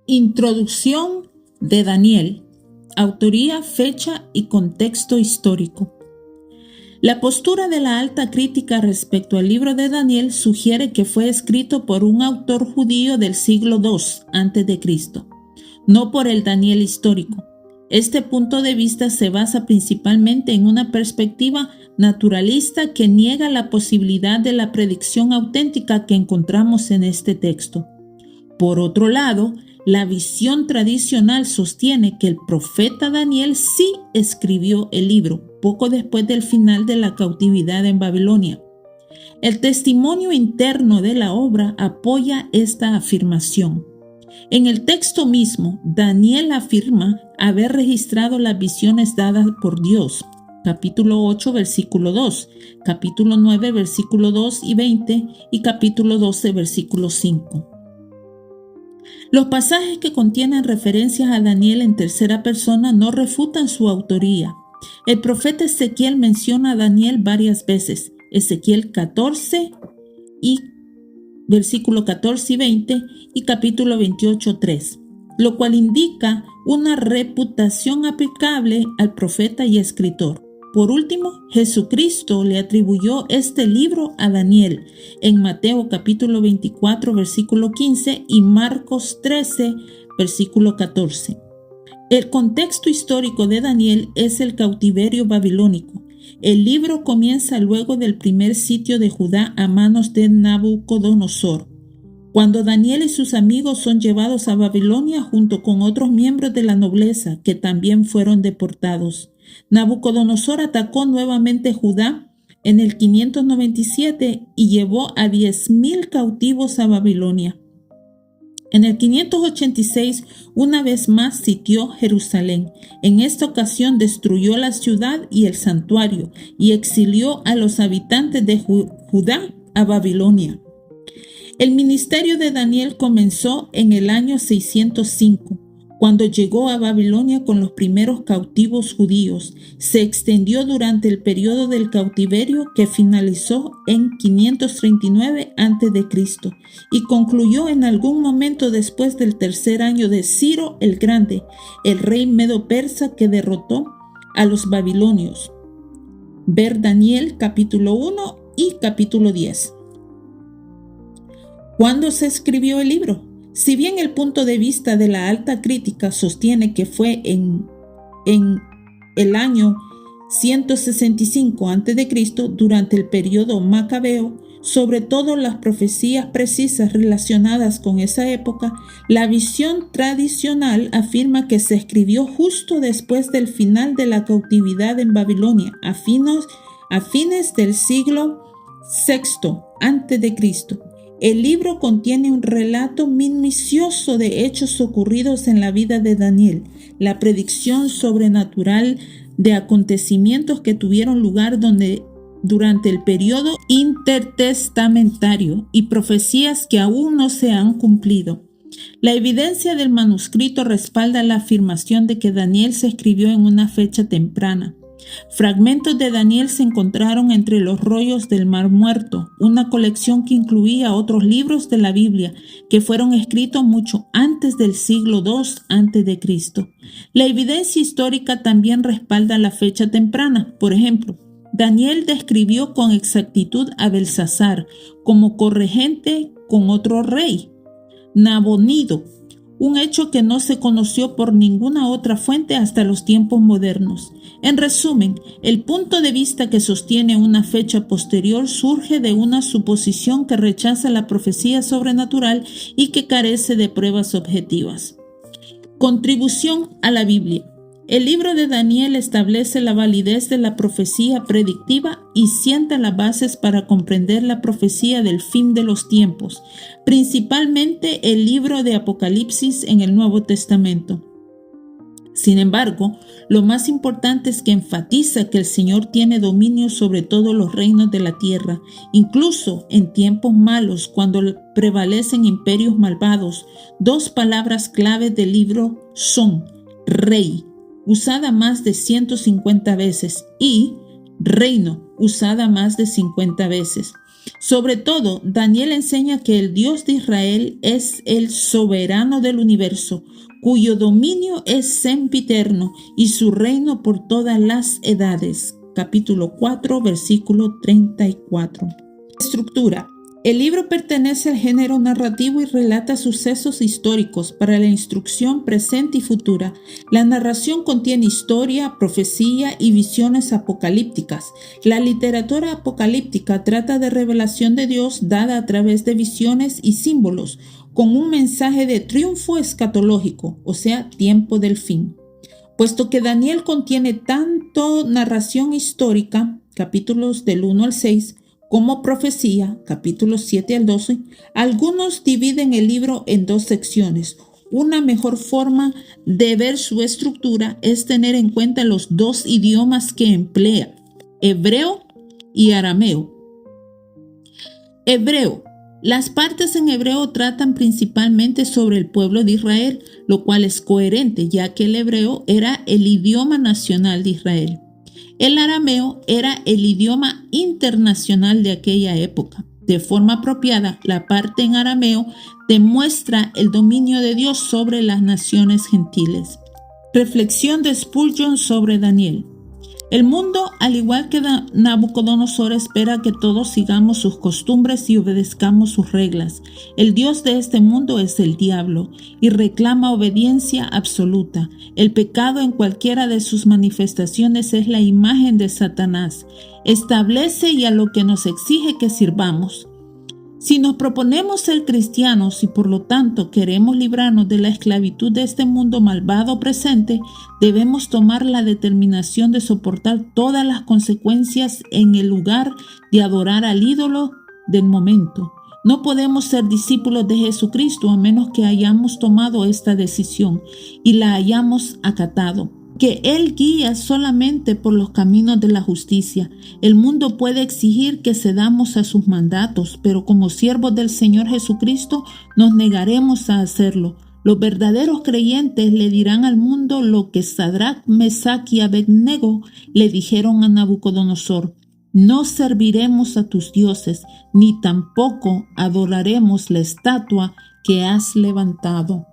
Introducción de Daniel. Autoría, fecha y contexto histórico. La postura de la alta crítica respecto al libro de Daniel sugiere que fue escrito por un autor judío del siglo II a.C., no por el Daniel histórico. Este punto de vista se basa principalmente en una perspectiva naturalista que niega la posibilidad de la predicción auténtica que encontramos en este texto. Por otro lado, la visión tradicional sostiene que el profeta Daniel sí escribió el libro poco después del final de la cautividad en Babilonia. El testimonio interno de la obra apoya esta afirmación. En el texto mismo, Daniel afirma haber registrado las visiones dadas por Dios. Capítulo 8, versículo 2, capítulo 9, versículo 2 y 20 y capítulo 12, versículo 5. Los pasajes que contienen referencias a Daniel en tercera persona no refutan su autoría. El profeta Ezequiel menciona a Daniel varias veces, Ezequiel 14 y versículo 14 y 20 y capítulo 28, 3, lo cual indica una reputación aplicable al profeta y escritor. Por último, Jesucristo le atribuyó este libro a Daniel en Mateo capítulo 24, versículo 15 y Marcos 13, versículo 14. El contexto histórico de Daniel es el cautiverio babilónico. El libro comienza luego del primer sitio de Judá a manos de Nabucodonosor, cuando Daniel y sus amigos son llevados a Babilonia junto con otros miembros de la nobleza que también fueron deportados. Nabucodonosor atacó nuevamente Judá en el 597 y llevó a 10,000 cautivos a Babilonia. En el 586, una vez más sitió Jerusalén. En esta ocasión destruyó la ciudad y el santuario y exilió a los habitantes de Judá a Babilonia. El ministerio de Daniel comenzó en el año 605, cuando llegó a Babilonia con los primeros cautivos judíos. Se extendió durante el periodo del cautiverio que finalizó en 539 a.C. y concluyó en algún momento después del tercer año de Ciro el Grande, el rey medo-persa que derrotó a los babilonios. Ver Daniel capítulo 1 y capítulo 10. ¿Cuándo se escribió el libro? Si bien el punto de vista de la alta crítica sostiene que fue en el año 165 a.C., durante el periodo macabeo, sobre todo las profecías precisas relacionadas con esa época, la visión tradicional afirma que se escribió justo después del final de la cautividad en Babilonia, a fines del siglo VI a.C. El libro contiene un relato minucioso de hechos ocurridos en la vida de Daniel, la predicción sobrenatural de acontecimientos que tuvieron lugar durante el periodo intertestamentario y profecías que aún no se han cumplido. La evidencia del manuscrito respalda la afirmación de que Daniel se escribió en una fecha temprana. Fragmentos de Daniel se encontraron entre los rollos del Mar Muerto, una colección que incluía otros libros de la Biblia que fueron escritos mucho antes del siglo II a.C. La evidencia histórica también respalda la fecha temprana. Por ejemplo, Daniel describió con exactitud a Belsasar como corregente con otro rey, Nabonido, un hecho que no se conoció por ninguna otra fuente hasta los tiempos modernos. En resumen, el punto de vista que sostiene una fecha posterior surge de una suposición que rechaza la profecía sobrenatural y que carece de pruebas objetivas. Contribución a la Biblia. El libro de Daniel establece la validez de la profecía predictiva y sienta las bases para comprender la profecía del fin de los tiempos, principalmente el libro de Apocalipsis en el Nuevo Testamento. Sin embargo, lo más importante es que enfatiza que el Señor tiene dominio sobre todos los reinos de la tierra, incluso en tiempos malos, cuando prevalecen imperios malvados. Dos palabras claves del libro son rey, usada más de 150 veces, y reino, usada más de 50 veces. Sobre todo, Daniel enseña que el Dios de Israel es el soberano del universo, cuyo dominio es sempiterno y su reino por todas las edades. Capítulo 4, versículo 34. Estructura. El libro pertenece al género narrativo y relata sucesos históricos para la instrucción presente y futura. La narración contiene historia, profecía y visiones apocalípticas. La literatura apocalíptica trata de revelación de Dios dada a través de visiones y símbolos, con un mensaje de triunfo escatológico, o sea, tiempo del fin. Puesto que Daniel contiene tanto narración histórica, capítulos del 1 al 6, como profecía, capítulos 7 al 12, algunos dividen el libro en dos secciones. Una mejor forma de ver su estructura es tener en cuenta los dos idiomas que emplea, hebreo y arameo. Hebreo. Las partes en hebreo tratan principalmente sobre el pueblo de Israel, lo cual es coherente, ya que el hebreo era el idioma nacional de Israel. El arameo era el idioma internacional de aquella época. De forma apropiada, la parte en arameo demuestra el dominio de Dios sobre las naciones gentiles. Reflexión de Spurgeon sobre Daniel. El mundo, al igual que Nabucodonosor, espera que todos sigamos sus costumbres y obedezcamos sus reglas. El Dios de este mundo es el diablo y reclama obediencia absoluta. El pecado en cualquiera de sus manifestaciones es la imagen de Satanás. Establece y a lo que nos exige que sirvamos. Si nos proponemos ser cristianos y por lo tanto queremos librarnos de la esclavitud de este mundo malvado presente, debemos tomar la determinación de soportar todas las consecuencias en el lugar de adorar al ídolo del momento. No podemos ser discípulos de Jesucristo a menos que hayamos tomado esta decisión y la hayamos acatado. Que Él guía solamente por los caminos de la justicia. El mundo puede exigir que cedamos a sus mandatos, pero como siervos del Señor Jesucristo nos negaremos a hacerlo. Los verdaderos creyentes le dirán al mundo lo que Sadrach, Mesach y Abednego le dijeron a Nabucodonosor: no serviremos a tus dioses, ni tampoco adoraremos la estatua que has levantado.